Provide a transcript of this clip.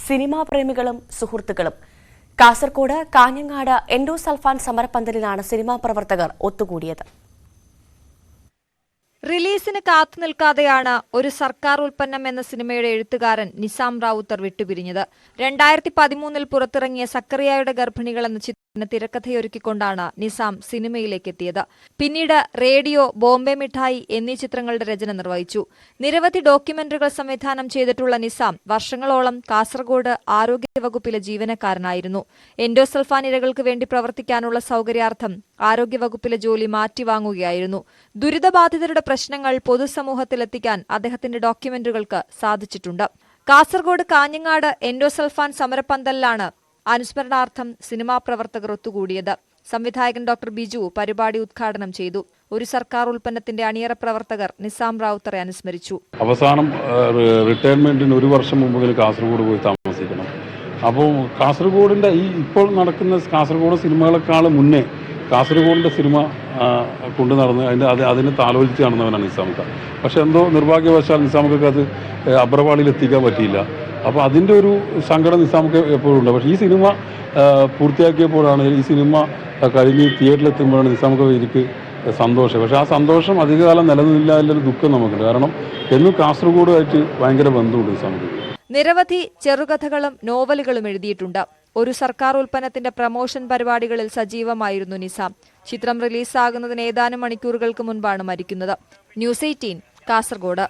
Cinema പ്രേമികളും സുഹൃത്തുക്കളും. Kasaragod Kanhangad endosulfan സമരപ്പന്തലിലാണ് cinema പ്രവർത്തകർ ഒത്തുകൂടിയത്. റിലീസിന് കാത്തുനിൽക്കാതെയാണ് ഒരു സർക്കാർ ഉൽപ്പന്നം എന്ന സിനിമയുടെ എഴുത്തുകാരൻ നിസാം റാവുത്തർ വിട്ടുപിരിഞ്ഞത്. 2013 പുറത്തിറങ്ങിയ സക്കറിയായുടെ ഗർഭിണികൾ എന്ന ചിത്രത്തിന് തിരക്കഥയൊരുക്കിക്കൊണ്ടാണ് നിസാം സിനിമയിലേക്ക് എത്തിയത്. പിന്നീട് റേഡിയോ, ബോംബെ മിഠായി എന്നീ ചിത്രങ്ങളുടെ രചന നിർവഹിച്ചു. നിരവധി ഡോക്യുമെന്ററികൾ സംവിധാനം ചെയ്തിട്ടുള്ള നിസാം വർഷങ്ങളോളം കാസർഗോഡ് ആരോഗ്യവകുപ്പിലെ ജീവനക്കാരനായിരുന്നു. എൻഡോസൾഫാൻ ഇരകൾക്ക് വേണ്ടി പ്രവർത്തിക്കാനുള്ള സൗകര്യാർത്ഥം ആരോഗ്യവകുപ്പിലെ ജോലി മാറ്റിവാങ്ങുകയായിരുന്നു. ദുരിതബാധിതരുടെ പ്രശ്നങ്ങൾ പൊതുസമൂഹത്തിലെത്തിക്കാൻ അദ്ദേഹത്തിന്റെ ഡോക്യുമെന്ററികൾക്ക് സാധിച്ചിട്ടുണ്ട്. കാസർഗോഡ് കാഞ്ഞങ്ങാട് എൻഡോസൾഫാൻ സമരപ്പന്തലിലാണ് അനുസ്മരണാർത്ഥം സിനിമാ പ്രവർത്തകർ ഒത്തുകൂടിയത്. സംവിധായകൻ ഡോക്ടർ ബിജു പരിപാടി ഉദ്ഘാടനം ചെയ്തു. ഒരു സർക്കാർ ഉൽപ്പന്നത്തിന്റെ അണിയറ പ്രവർത്തകർ നിസാം റാവുത്തറെ അനുസ്മരിച്ചു. അവസാനം റിട്ടയർമെന്റിന് 1 വർഷം മുമ്പ് കാസർഗോഡ് പോയി താമസിക്കണം. അപ്പോൾ കാസർഗോഡിന്റെ ഈ ഇപ്പോൾ നടക്കുന്ന കാസർഗോഡ് സിനിമകളെക്കാൾ മുന്നേ കാസർഗോഡിന്റെ സിനിമ കൊണ്ടു നടന്ന് അതിനെ താലോലിച്ച് നടന്നവനാണ് നിസാമുക്ക. പക്ഷെ എന്തോ നിർഭാഗ്യവശാൽ നിസാമുക്കൾക്ക് അത് അബ്രവാളിയിൽ എത്തിക്കാൻ പറ്റിയില്ല. അപ്പോൾ അതിൻ്റെ ഒരു സങ്കടം നിസാമുക്ക് എപ്പോഴും ഉണ്ട്. പക്ഷേ ഈ സിനിമ പൂർത്തിയാക്കിയപ്പോഴാണ്, ഈ സിനിമ കഴിഞ്ഞ് തിയേറ്ററിലെത്തുമ്പോഴാണ് നിസാമുക്ക എനിക്ക് സന്തോഷം. പക്ഷേ ആ സന്തോഷം അധികകാലം നിലനിന്നില്ല എന്നൊരു ദുഃഖം നമുക്കുണ്ട്. കാരണം എന്നും കാസർഗോഡുമായിട്ട് ഭയങ്കര ബന്ധമുണ്ട് നിസാമുക്ക്. നിരവധി ചെറുകഥകളും നോവലുകളും എഴുതിയിട്ടുണ്ട്. ഒരു സർക്കാർ ഉൽപ്പന്നത്തിന്റെ പ്രമോഷൻ പരിപാടികളിൽ സജീവമായിരുന്നു നിസാം. ചിത്രം റിലീസാകുന്നതിന് ഏതാനും മണിക്കൂറുകൾക്ക് മുൻപാണ് മരിക്കുന്നത്. ന്യൂസ് 18 കാസർഗോഡ്.